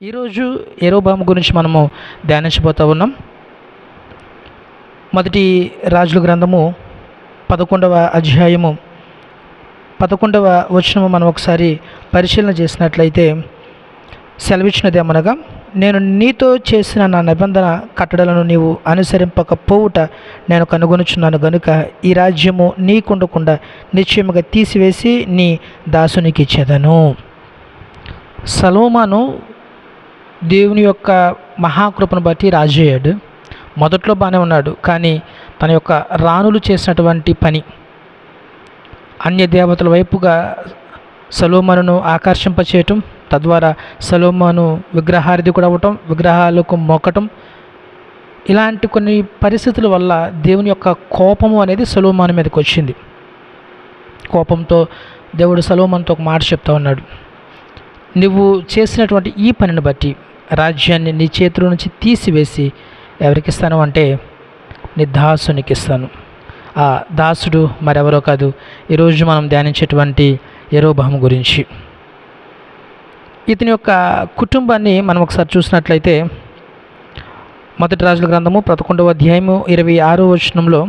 ఈరోజు యెరొబాము గురించి మనము ధ్యానించబోతూ ఉన్నాం. మొదటి రాజుల గ్రంథము 11వ అధ్యాయము 11వ వచనము మనం ఒకసారి పరిశీలన చేసినట్లయితే సెలవిచ్చినదేమనగా, నేను నీతో చేసిన నా నిబంధన కట్టడలను నీవు అనుసరింపకపోవుట నేను కనుగొనుచున్నాను గనుక ఈ రాజ్యము నీకుండకుండా నిశ్చయముగా తీసివేసి నీ దాసునికి ఇచ్చేదను. సొలొమోను దేవుని యొక్క మహాకృపను బట్టి రాజు అయ్యాడు. మొదట్లో బాగానే ఉన్నాడు, కానీ తన యొక్క రాణులు చేసినటువంటి పని అన్య దేవతల వైపుగా సొలొమోనును ఆకర్షింపచేయటం, తద్వారా సొలొమోను విగ్రహారాధికుడు అవ్వటం, విగ్రహాలకు మొక్కటం, ఇలాంటి కొన్ని పరిస్థితుల వల్ల దేవుని యొక్క కోపము అనేది సొలొమోను మీదకి వచ్చింది. కోపంతో దేవుడు సొలొమోనుతో ఒక మాట చెప్తా ఉన్నాడు, నువ్వు చేసినటువంటి ఈ పనిని బట్టి రాజ్యాన్ని నీ చేతిలో నుంచి తీసివేసి ఎవరికి ఇస్తాను అంటే నీ దాసునికి ఇస్తాను. ఆ దాసుడు మరెవరో కాదు, ఈరోజు మనం ధ్యానించేటువంటి యెరొబాము గురించి. ఇతని యొక్క కుటుంబాన్ని మనం ఒకసారి చూసినట్లయితే మొదటి రాజుల గ్రంథము 11వ అధ్యాయము 26వ వచనంలో,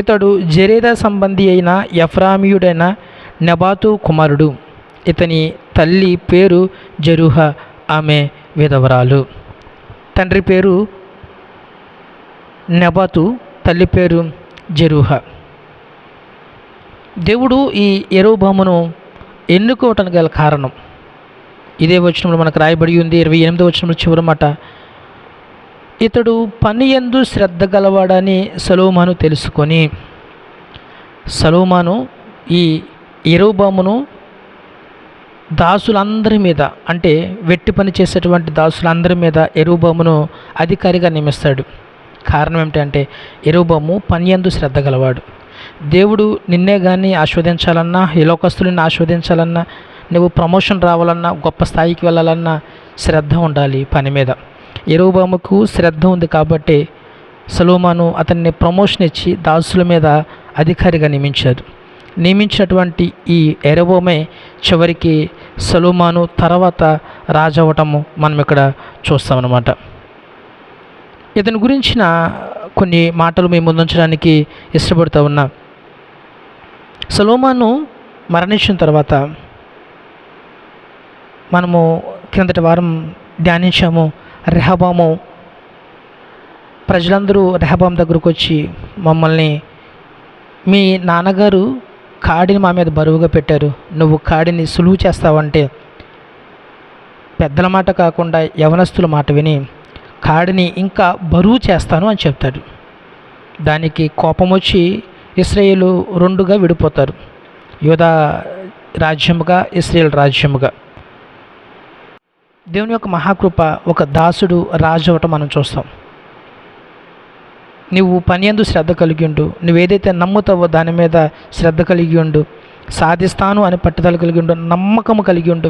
ఇతడు జెరేదా సంబంధి అయిన ఎఫ్రామీయుడైన నెబాతు కుమారుడు. ఇతని తల్లి పేరు జెరూహ, ఆమె విధవరాలు. తండ్రి పేరు నెబాతు, తల్లి పేరు జెరూహ. దేవుడు ఈ యెరొబామును ఎన్నుకోవటానికి గల కారణం ఇదే వచనంలో మనకు రాయబడి ఉంది. 28వ వచనంలో చివరి మాట, ఇతడు పని యందు శ్రద్ధ గలవాడని సొలొమోను తెలుసుకొని, సొలొమోను ఈ యెరొబామును దాసులందరి మీద, అంటే వెట్టి పని చేసేటువంటి దాసులందరి మీద యెరొబామును అధికారిగా నియమిస్తాడు. కారణం ఏమిటంటే యెరొబాము పని యందు శ్రద్ధ గలవాడు. దేవుడు నిన్నే కానీ ఆస్వాదించాలన్నా, ఈ లోకస్తులని ఆస్వాదించాలన్నా, నువ్వు ప్రమోషన్ రావాలన్నా, గొప్ప స్థాయికి వెళ్ళాలన్నా శ్రద్ధ ఉండాలి పని మీద. యెరొబాముకు శ్రద్ధ ఉంది కాబట్టి సొలొమోను అతన్ని ప్రమోషన్ ఇచ్చి దాసుల మీద అధికారిగా నియమించినటువంటి ఈ యెరొబామే చివరికి సొలొమోను తర్వాత రాజు అవ్వటము మనం ఇక్కడ చూస్తామన్నమాట. ఇతని గురించిన కొన్ని మాటలు మేము ముందుంచడానికి ఇష్టపడుతూ ఉన్నా. సొలొమోను మరణించిన తర్వాత మనము క్రిందటి వారం ధ్యానించాము. రెహబాము ప్రజలందరూ రెహబాము దగ్గరకు వచ్చి, మమ్మల్ని మీ నాన్నగారు కాడిని మా మీద బరువుగా పెట్టారు, నువ్వు కాడిని సులువు చేస్తావంటే పెద్దల మాట కాకుండా యవనస్తుల మాట విని కాడిని ఇంకా బరువు చేస్తాను అని చెప్తాడు. దానికి కోపం వచ్చి ఇశ్రాయేలు రెండుగా విడిపోతారు, యూదా రాజ్యముగా, ఇశ్రాయేల్ రాజ్యముగా. దేవుని యొక్క మహాకృప, ఒక దాసుడు రాజు అవ్వటం మనం చూస్తాం. నువ్వు పని యందు శ్రద్ధ కలిగి ఉండు, నువ్వేదైతే నమ్ముతావో దాని మీద శ్రద్ధ కలిగి ఉండు, సాధిస్తాను అని పట్టుదల కలిగి ఉండు, నమ్మకం కలిగి ఉండు,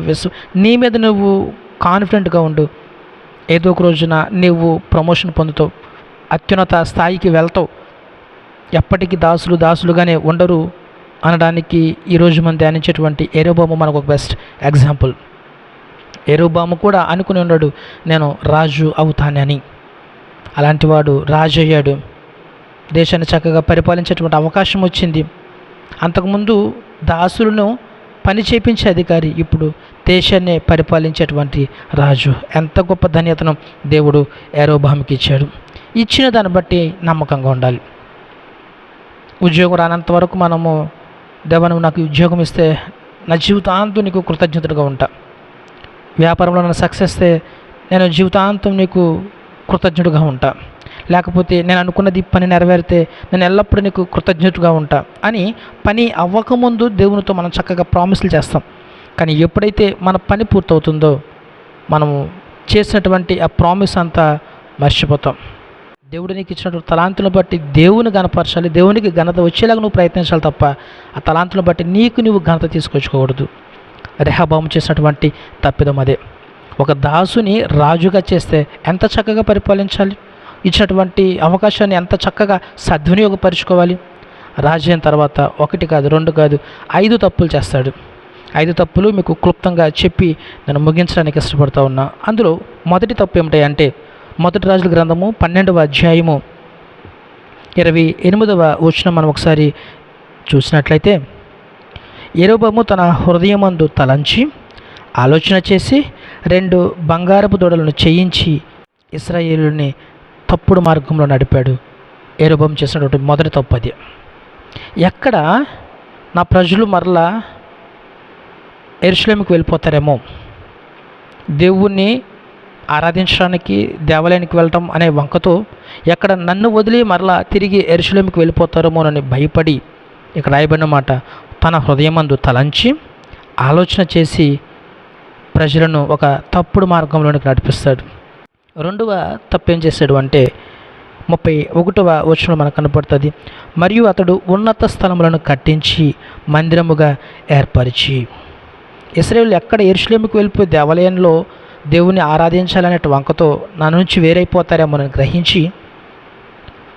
నీ మీద నువ్వు కాన్ఫిడెంట్గా ఉండు. ఏదో ఒక రోజున నువ్వు ప్రమోషన్ పొందుతావు, అత్యున్నత స్థాయికి వెళ్తావు. ఎప్పటికీ దాసులుగానే ఉండరు అనడానికి ఈరోజు మనం ధ్యానించేటువంటి యెరొబాము మనకు ఒక బెస్ట్ ఎగ్జాంపుల్. యెరొబాము కూడా అనుకుని ఉన్నాడు, నేను రాజు అవుతానని. అలాంటి వాడు రాజు అయ్యాడు, దేశాన్ని చక్కగా పరిపాలించేటువంటి అవకాశం వచ్చింది. అంతకుముందు దాసులను పని చేపించే అధికారి, ఇప్పుడు దేశాన్ని పరిపాలించేటువంటి రాజు. ఎంత గొప్ప ధన్యతను దేవుడు యెరొబాముకి ఇచ్చాడు. ఇచ్చిన దాన్ని బట్టి నమ్మకంగా ఉండాలి. ఉద్యోగం రానంత వరకు మనము, దేవా నువ్వు నాకు ఉద్యోగం ఇస్తే నా జీవితాంతం నీకు కృతజ్ఞతగా ఉంటా, వ్యాపారంలో నన్ను సక్సెస్ ఇస్తే నేను జీవితాంతం నీకు కృతజ్ఞుడిగా ఉంటా, లేకపోతే నేను అనుకున్నది పని నెరవేరితే నేను ఎల్లప్పుడూ నీకు కృతజ్ఞతగా ఉంటా అని పని అవ్వకముందు దేవునితో మనం చక్కగా ప్రామిస్లు చేస్తాం. కానీ ఎప్పుడైతే మన పని పూర్తవుతుందో మనము చేసినటువంటి ఆ ప్రామిస్ అంతా మర్చిపోతాం. దేవుడు నీకు ఇచ్చినటువంటి తలాంతులను బట్టి దేవుని ఘనపరచాలి, దేవునికి ఘనత వచ్చేలాగా నువ్వు ప్రయత్నించాలి తప్ప ఆ తలాంతులను బట్టి నువ్వు ఘనత తీసుకొచ్చుకోకూడదు. రెహబాము చేసినటువంటి తప్పిదం అదే. ఒక దాసుని రాజుగా చేస్తే ఎంత చక్కగా పరిపాలించాలి, ఇచ్చినటువంటి అవకాశాన్ని ఎంత చక్కగా సద్వినియోగపరుచుకోవాలి. రాజు అయిన తర్వాత 1 కాదు 2 కాదు 5 తప్పులు చేస్తాడు. 5 తప్పులు మీకు క్లుప్తంగా చెప్పి నేను ముగించడానికి ఇష్టపడుతూ ఉన్నా. అందులో మొదటి తప్పు ఏమిటంటే మొదటి రాజుల గ్రంథము 12వ అధ్యాయము 28వ వచనం మనం ఒకసారి చూసినట్లయితే, యెరొబోము తన హృదయమందు తలంచి ఆలోచన చేసి 2 బంగారపు దూడలను చేయించి ఇశ్రాయేలుని తప్పుడు మార్గంలో నడిపాడు. యెరొబోము చేసినటువంటి మొదటి తప్పు అది. ఎక్కడ నా ప్రజలు మరలా యెరూషలేముకు వెళ్ళిపోతారేమో, దేవుణ్ణి ఆరాధించడానికి దేవాలయానికి వెళ్ళటం అనే వంకతో ఎక్కడ నన్ను వదిలి మరలా తిరిగి యెరూషలేముకు వెళ్ళిపోతారేమోనని భయపడి, ఇక్కడ రాయబడిన మాట, తన హృదయమందు తలంచి ఆలోచన చేసి ప్రజలను ఒక తప్పుడు మార్గంలోనికి నడిపిస్తాడు. రెండవ తప్పు ఏం చేశాడు అంటే 31వ వచనం మనకు కనపడుతుంది. మరియు అతడు ఉన్నత స్థలములను కట్టించి మందిరముగా ఏర్పరిచి. ఇశ్రాయేలు ఎక్కడ యెరూషలేముకు వెళ్ళిపోయి దేవాలయంలో దేవుని ఆరాధించాలనే వంకతో నా నుంచి వేరైపోతారేమోనని గ్రహించి,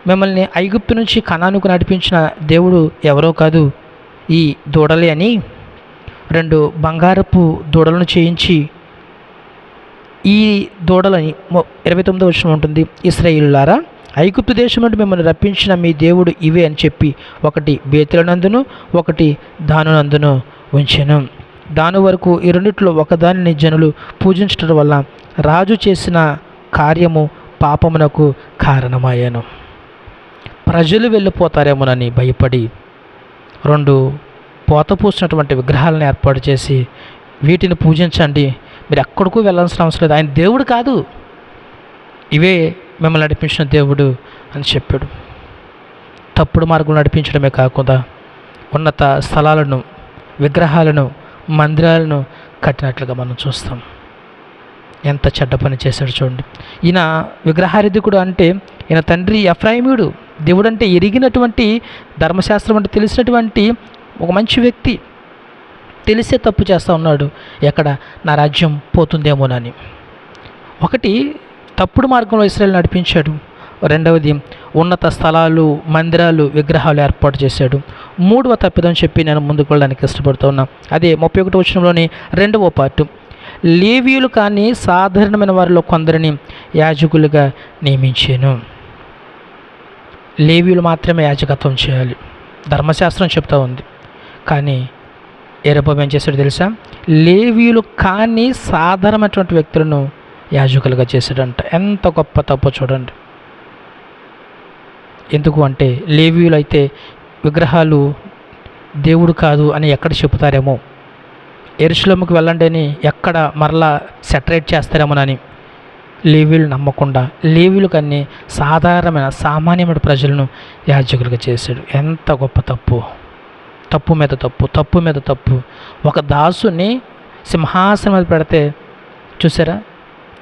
మిమ్మల్ని ఐగుప్తు నుంచి కనానుకు నడిపించిన దేవుడు ఎవరో కాదు, ఈ దూడలే అని 2 బంగారపు దూడలను చేయించి, ఈ దూడలని 29వ వచనం ఉంటుంది, ఇశ్రాయేలులారా, ఐగుప్తు దేశం నుండి మిమ్మల్ని రప్పించిన మీ దేవుడు ఇవే అని చెప్పి ఒకటి బేతేలునందును ఒకటి దానునందును ఉంచెను. దాని వరకు ఈ రెండిట్లో ఒకదానిని జనులు పూజించడం వల్ల రాజు చేసిన కార్యము పాపమునకు కారణమయ్యాను. ప్రజలు వెళ్ళిపోతారేమోనని భయపడి 2 పోతపూసినటువంటి విగ్రహాలను ఏర్పాటు చేసి వీటిని పూజించండి, మీరు ఎక్కడికూ వెళ్ళాల్సిన అవసరం లేదు, ఆయన దేవుడు కాదు, ఇవే మిమ్మల్ని నడిపించిన దేవుడు అని చెప్పాడు. తప్పుడు మార్గం నడిపించడమే కాకుండా ఉన్నత స్థలాలను, విగ్రహాలను, మందిరాలను కట్టినట్లుగా మనం చూస్తాం. ఎంత చెడ్డ పని చేశాడు చూడండి. ఈయన విగ్రహారాధికుడు అంటే ఈయన తండ్రి ఎఫ్రాయిమీయుడు, దేవుడు అంటే ఎరిగినటువంటి, ధర్మశాస్త్రం అంటే తెలిసినటువంటి ఒక మంచి వ్యక్తి. తెలిసే తప్పు చేస్తూ ఉన్నాడు, ఎక్కడ నా రాజ్యం పోతుందేమోనని. ఒకటి తప్పుడు మార్గంలో ఇశ్రాయేలు నడిపించాడు. రెండవది ఉన్నత స్థలాలు, మందిరాలు, విగ్రహాలు ఏర్పాటు చేశాడు. 3వ తప్పిదం చెప్పి నేను ముందుకు వెళ్ళడానికి ఇష్టపడుతూ ఉన్నా. అదే 31వ వచనంలోని 2వ పార్టు, లేవీయులు కానీ సాధారణమైన వారిలో కొందరిని యాజకులుగా నియమించాను. లేవీయులు మాత్రమే యాజకత్వం చేయాలి, ధర్మశాస్త్రం చెప్తా ఉంది. కానీ యెరొబోము ఏం చేశాడు తెలుసా? లేవీయులు కానీ సాధారణమైనటువంటి వ్యక్తులను యాజకులుగా చేశాడంట. ఎంత గొప్ప తప్పు చూడండి. ఎందుకు అంటే లేవీయులు అయితే విగ్రహాలు దేవుడు కాదు అని ఎక్కడ చెబుతారేమో, యెరూషలేముకు వెళ్ళండి అని ఎక్కడ మరలా సెటరేట్ చేస్తారేమోనని లేవీయులు నమ్మకుండా లేవీయులు కన్నీ సాధారణమైన సామాన్యమైన ప్రజలను యాజకులుగా చేశాడు. ఎంత గొప్ప తప్పు! తప్పు మీద తప్పు, తప్పు మీద తప్పు. ఒక దాసుని సింహాసనం మీద పెడితే చూసారా,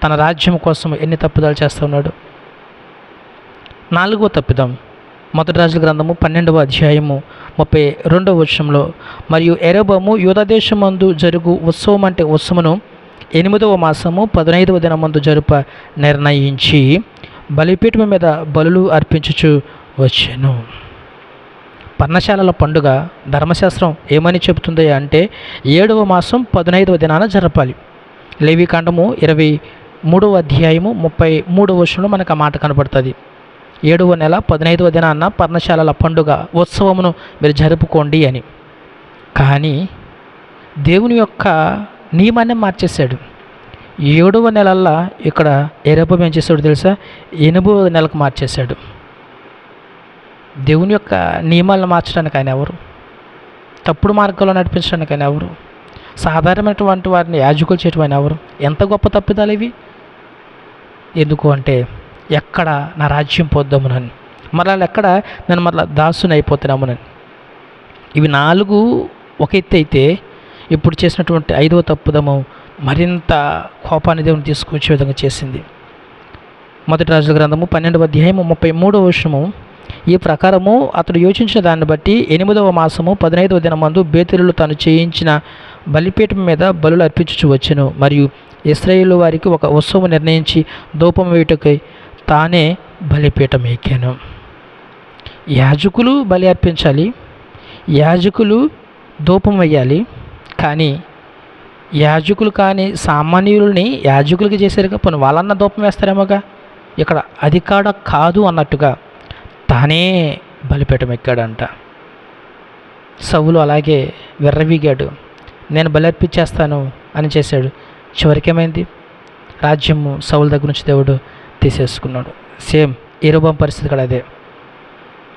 తన రాజ్యం కోసం ఎన్ని తప్పుదాలు చేస్తూ ఉన్నాడు. 4వ తప్పిదం మొదటి రాజుల గ్రంథము 12వ అధ్యాయము 32వ వచనంలో, మరియు యెరొబోము యూదాదేశమందు జరుగు ఉత్సవం అంటే ఉత్సవమును 8వ మాసము 15వ దినమందు జరుప నిర్ణయించి బలిపీఠం మీద బలులు అర్పించుచు వచ్చెను. పర్ణశాలల పండుగ ధర్మశాస్త్రం ఏమని చెబుతుంది అంటే 7వ మాసం 15వ దినాన జరపాలి. లేవీకాండము 23వ అధ్యాయము 33వ వచనంలో మనకు ఆ మాట కనబడుతుంది. 7వ నెల 15వ దినాన పర్ణశాలల పండుగ ఉత్సవమును మీరు జరుపుకోండి అని. కానీ దేవుని యొక్క నియమాన్ని మార్చేశాడు. 7వ నెలల్లో ఇక్కడ యెరొబోము ఏం చేశాడు తెలుసా? 8వ నెలకు మార్చేశాడు. దేవుని యొక్క నియమాలను మార్చడానికి ఆయన ఎవరు? తప్పుడు మార్గంలో నడిపించడానికి ఆయన ఎవరు? సాధారణమైనటువంటి వారిని యాజకులు చేయడం ఆయన ఎవరు? ఎంత గొప్ప తప్పిదాలు ఇవి! ఎందుకు అంటే ఎక్కడ నా రాజ్యం పోద్దామునని, మరలా ఎక్కడ నేను మరలా దాసుని అయిపోతున్నామునని. ఇవి 4 ఒక ఎత్తు అయితే, ఇప్పుడు చేసినటువంటి 5వ తప్పుదము మరింత కోపాన్ని దేవుని తీసుకొచ్చే విధంగా చేసింది. మొదటి రాజుల గ్రంథము 12వ అధ్యాయము 33వ వచనము, ఈ ప్రకారము అతడు యోచించిన దాన్ని బట్టి 8వ మాసము 15వ దినమందు బేతేలులో తాను చేయించిన బలిపీఠం మీద బలులు అర్పించుచు వచ్చెను. మరియు ఇశ్రాయేలు వారికి ఒక ఉత్సవం నిర్ణయించి ధూపం వేయుటకై తానే బలిపీఠం ఎక్కాను. యాజకులు బలి అర్పించాలి, యాజకులు ధూపం వేయాలి, కానీ యాజకులు కానీ సామాన్యుల్ని యాజకులకి చేశారుగా, పోనీ వాళ్ళన్న ధూపం వేస్తారేమోగా, ఇక్కడ అది కాదు అన్నట్టుగా తానే బలిపీఠం ఎక్కాడంట. సౌలు అలాగే విర్రవీగాడు, నేను బలి అర్పించేస్తాను అని చేశాడు. చివరికి ఏమైంది? రాజ్యము సౌలు దగ్గర నుంచి దేవుడు తీసేసుకున్నాడు. సేమ్ యెరొబోము పరిస్థితి కూడా అదే.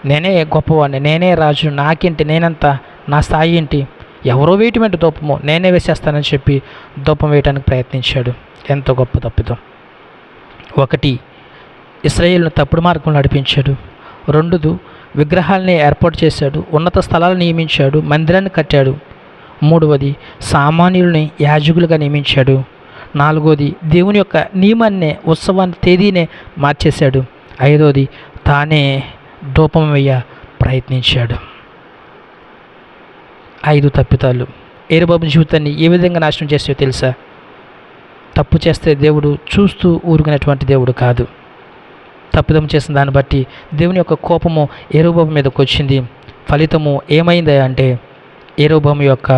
నేనే గొప్పవాడిని, నేనే రాజు, నాకేంటి, నేనంత, నా స్థాయి ఏంటి, ఎవరో వేయటం ఏంటి ధూపము, నేనే వేసేస్తానని చెప్పి ధూపం వేయడానికి ప్రయత్నించాడు. ఎంతో గొప్ప తప్పిదం. ఒకటి, ఇశ్రాయేలును తప్పుడు మార్గంలో నడిపించాడు. రెండోది, విగ్రహాలని ఏర్పాటు చేశాడు, ఉన్నత స్థలాలను నియమించాడు, మందిరాన్ని కట్టాడు. మూడవది, సామాన్యుల్ని యాజకులుగా నియమించాడు. నాలుగోది, దేవుని యొక్క నియమాన్నే, ఉత్సవాన్ని తేదీనే మార్చేశాడు. ఐదోది, తానే ధూపం వేయ ప్రయత్నించాడు. 5 తప్పితాలు యెరొబోము జీవితాన్ని ఏ విధంగా నాశనం చేస్తాయో తెలుసా? తప్పు చేస్తే దేవుడు చూస్తూ ఊరుకునేటువంటి దేవుడు కాదు. తప్పిదం చేసిన దాన్ని బట్టి దేవుని యొక్క కోపము యెరొబోము మీదకి వచ్చింది. ఫలితము ఏమైంది అంటే, యెరొబోము యొక్క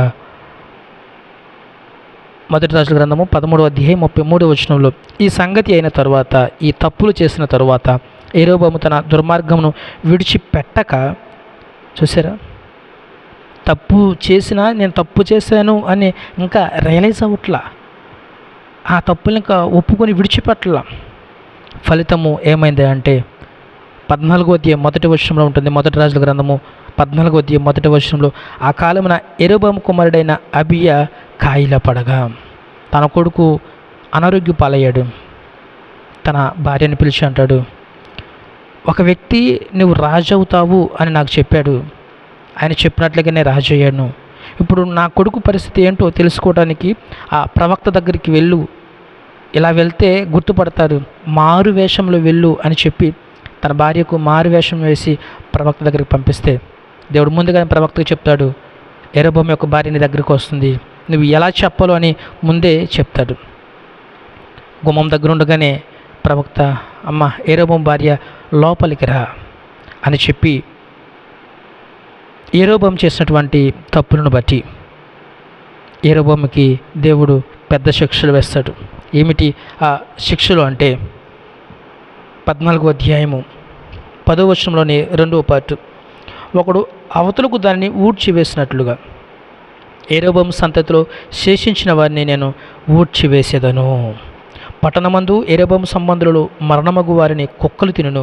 మొదటి రాజుల గ్రంథము 13వ అధ్యాయం 33వ వచనంలో, ఈ సంగతి అయిన తరువాత, ఈ తప్పులు చేసిన తరువాత యెరొబోము తన దుర్మార్గమును విడిచిపెట్టక, చూసారా, తప్పు చేసినా నేను తప్పు చేశాను అని ఇంకా రియలైజ్ అవ్వట్లా, ఆ తప్పులు ఇంకా ఒప్పుకొని విడిచిపెట్టలా. ఫలితము ఏమైంది అంటే 14వ అధ్యాయం మొదటి వచనంలో ఉంటుంది. మొదటి రాజుల గ్రంథము 14వ అధ్యాయం మొదటి వచనంలో, ఆ కాలమున యెరొబోము కుమారుడైన అబీయా కాయిల పడగా, తన కొడుకు అనారోగ్య పాలయ్యాడు. తన భార్యను పిలిచి అంటాడు, ఒక వ్యక్తి నువ్వు రాజు అవుతావు అని నాకు చెప్పాడు, ఆయన చెప్పినట్లుగా నేను రాజు అయ్యాను. ఇప్పుడు నా కొడుకు పరిస్థితి ఏంటో తెలుసుకోవడానికి ఆ ప్రవక్త దగ్గరికి వెళ్ళు, ఇలా వెళ్తే గుర్తుపడతారు, మారు వేషంలో వెళ్ళు అని చెప్పి తన భార్యకు మారు వేషం వేసి ప్రవక్త దగ్గరికి పంపిస్తే, దేవుడు ముందుగానే ప్రవక్తకు చెప్తాడు, యెరొబోము యొక్క భార్య నీ దగ్గరికి వస్తుంది, నువ్వు ఎలా చెప్పాలో అని ముందే చెప్తాడు. గుమ్మం దగ్గర ఉండగానే ప్రవక్త, అమ్మ యెరొబోము భార్య లోపలికి రా అని చెప్పి యెరొబోము చేసినటువంటి తప్పులను బట్టి యెరొబోముకి దేవుడు పెద్ద శిక్షలు వేస్తాడు. ఏమిటి ఆ శిక్షలు అంటే 14వ అధ్యాయము 10వ వచనంలోని 2వ పార్ట్, ఒకడు అవతలకు దానిని ఊడ్చివేసినట్లుగా యెరొబోము సంతతిలో శేషించిన వారిని నేను ఊడ్చివేసేదను. పట్టణమందు యెరొబోము సంబంధులు మరణమగు వారిని కుక్కలు తినును,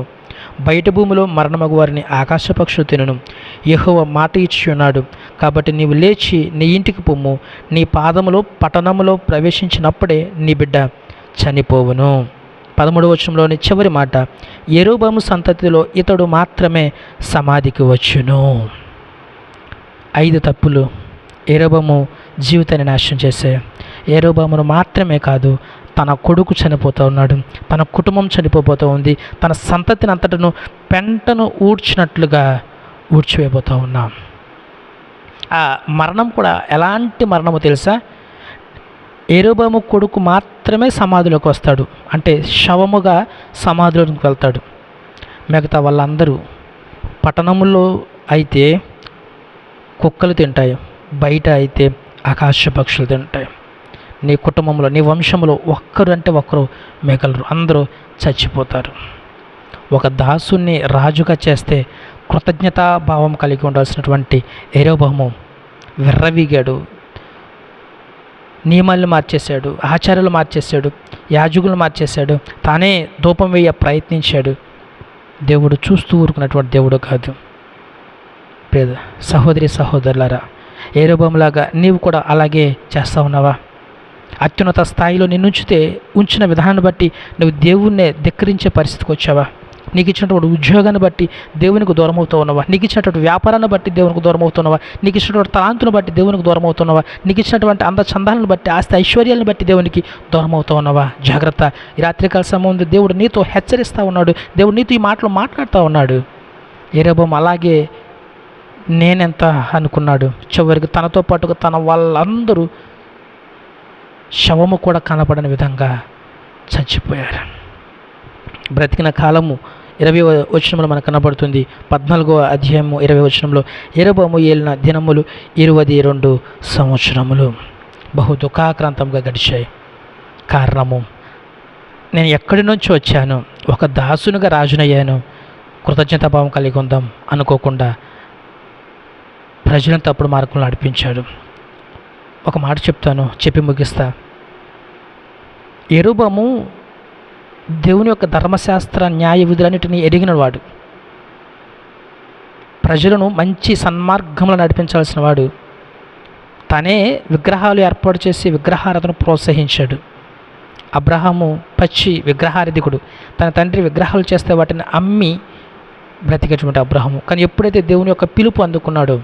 బయట భూమిలో మరణమగు వారిని ఆకాశ పక్షులు తినును. యెహోవా మాట ఇచ్చి ఉన్నాడు, కాబట్టి నీవు లేచి నీ ఇంటికి పొమ్ము, నీ పాదములో పట్టణములో ప్రవేశించినప్పుడే నీ బిడ్డ చనిపోవును. 13వ వచనంలోని చివరి మాట, యెరొబోము సంతతిలో ఇతడు మాత్రమే సమాధికి వచ్చును. 5 తప్పులు యెరొబోము జీవితాన్ని నాశనం చేశాయి. యెరొబోమును మాత్రమే కాదు, తన కొడుకు చనిపోతూ ఉన్నాడు, తన కుటుంబం చనిపోతూ ఉంది, తన సంతతిని అంతటను పెంటను ఊడ్చినట్లుగా ఊడ్చివేయబోతూ ఉన్నాం. ఆ మరణం కూడా ఎలాంటి మరణమో తెలుసా? యెరొబోము కొడుకు మాత్రమే సమాధిలోకి వస్తాడు, అంటే శవముగా సమాధిలోకి వెళ్తాడు. మిగతా వాళ్ళందరూ పట్టణములో అయితే కుక్కలు తింటాయి, బయట అయితే ఆకాశ పక్షులు తింటాయి. నీ కుటుంబంలో, నీ వంశంలో ఒక్కరు అంటే ఒక్కరు మిగలరు, అందరూ చచ్చిపోతారు. ఒక దాసుని రాజుగా చేస్తే కృతజ్ఞతాభావం కలిగి ఉండాల్సినటువంటి యెరొబోము విర్రవీగాడు, నియమాలను మార్చేశాడు, ఆచారాలు మార్చేశాడు, యాజకులను మార్చేశాడు, తానే ధూపం వేయ ప్రయత్నించాడు. దేవుడు చూస్తూ ఊరుకున్నటువంటి దేవుడు కాదు. పేద సహోదరి సహోదరులారా, యెరొబోములాగా నీవు కూడా అలాగే చేస్తూ ఉన్నావా? అత్యున్నత స్థాయిలో నిన్నుంచితే ఉంచిన విధానాన్ని బట్టి నువ్వు దేవుణ్ణే ధిక్కరించే పరిస్థితికి వచ్చావా? నీకు ఇచ్చినటువంటి ఉద్యోగాన్ని బట్టి దేవునికి దూరం అవుతూ ఉన్నావా? నీకు ఇచ్చినటువంటి వ్యాపారాన్ని బట్టి దేవునికి దూరం అవుతున్నావా? నీకు ఇచ్చినటువంటి తలాంతును బట్టి దేవునికి దూరం అవుతున్నావా? నీకు ఇచ్చినటువంటి అందచందాలను బట్టి, ఆస్తి ఐశ్వర్యాలను బట్టి దేవునికి దూరం అవుతూ ఉన్నావా? జాగ్రత్త. ఈ రాత్రికాల సమయంలో దేవుడు నీతో హెచ్చరిస్తూ ఉన్నాడు, దేవుడు నీతో ఈ మాటలు మాట్లాడుతూ ఉన్నాడు. యెరొబోము అలాగే నేనెంత అనుకున్నాడు, చివరికి తనతో పాటుగా తన వాళ్ళందరూ శవము కూడా కనపడని విధంగా చచ్చిపోయారు. బ్రతికిన కాలము 20వ వచనంలో మనకు కనబడుతుంది. 14వ అధ్యాయము 20వ వచనంలో, యెరొబోము ఏలిన దినములు 22 సంవత్సరములు. బహు దుఃఖాక్రాంతంగా గడిచాయి. కారణము, నేను ఎక్కడి నుంచి వచ్చాను, ఒక దాసునిగా రాజునయ్యాను, కృతజ్ఞతాభావం కలిగి ఉందాం అనుకోకుండా ప్రజలను తప్పుడు మార్గంలో నడిపించాడు. ఒక మాట చెప్తాను, చెప్పి ముగిస్తా. యెరొబోము దేవుని యొక్క ధర్మశాస్త్ర న్యాయ విధులన్నిటినీ ఎరిగినవాడు, ప్రజలను మంచి సన్మార్గంలో నడిపించాల్సిన వాడు. తనే విగ్రహాలు ఏర్పాటు చేసి విగ్రహారాధన ప్రోత్సహించాడు. అబ్రహాము పచ్చి విగ్రహారాధికుడు. తన తండ్రి విగ్రహాలు చేస్తే వాటిని అమ్మి బ్రతికేటువంటి అబ్రహాము. కానీ ఎప్పుడైతే దేవుని యొక్క పిలుపు అందుకున్నాడో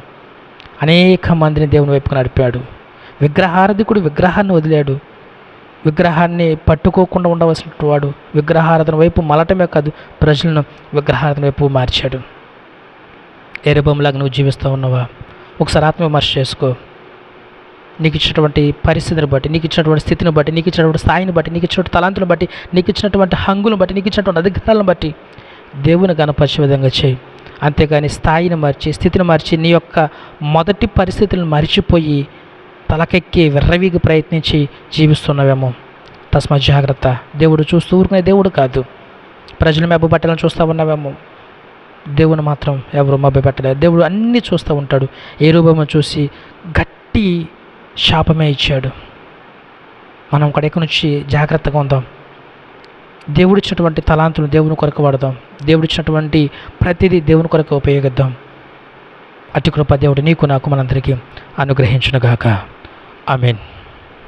అనేక మందిని దేవుని వైపుకు నడిపాడు. విగ్రహారాధికుడు విగ్రహాన్ని వదిలాడు. విగ్రహాన్ని పట్టుకోకుండా ఉండవలసిన వాడు విగ్రహారాధన వైపు మలటమే కాదు, ప్రజలను విగ్రహారాధన వైపు మార్చాడు. యెరొబోములాగా నువ్వు జీవిస్తూ ఉన్నావా? ఒకసారి ఆత్మవిమర్శ చేసుకో. నీకు ఇచ్చినటువంటి పరిస్థితిని బట్టి, నీకు ఇచ్చినటువంటి స్థితిని బట్టి, నీకు ఇచ్చినటువంటి స్థాయిని బట్టి, నీకు ఇచ్చినటువంటి తలాంతులను బట్టి, నీకు ఇచ్చినటువంటి హంగులను బట్టి, నీకు ఇచ్చినటువంటి అధికారాలను బట్టి దేవుని గణపరిచే విధంగా చేయి. అంతేగాని స్థాయిని మార్చి, స్థితిని మార్చి, నీ యొక్క మొదటి పరిస్థితులను మరిచిపోయి తలకెక్కి విర్రవీగి ప్రయత్నించి జీవిస్తున్నావేమో. తస్మా జాగ్రత్త. దేవుడు చూస్తూ ఊరుకునే దేవుడు కాదు. ప్రజలు మభ్యపెట్టాలని చూస్తూ ఉన్నావేమో. దేవుని మాత్రం ఎవరు మభ్యపెట్టలేదు. దేవుడు అన్నీ చూస్తూ ఉంటాడు. యెరొబోమును చూసి గట్టి శాపమే ఇచ్చాడు. మనం కడెక్క నుంచి జాగ్రత్తగా ఉందాం. దేవుడిచ్చినటువంటి తలాంతులు దేవుని కొరకు వాడదాం. దేవుడిచ్చినటువంటి ప్రతిదీ దేవుని కొరకు ఉపయోగిద్దాం. అతి కృప దేవుడు నీకు నాకు మనందరికీ అనుగ్రహించునుగాక. ఆమేన్.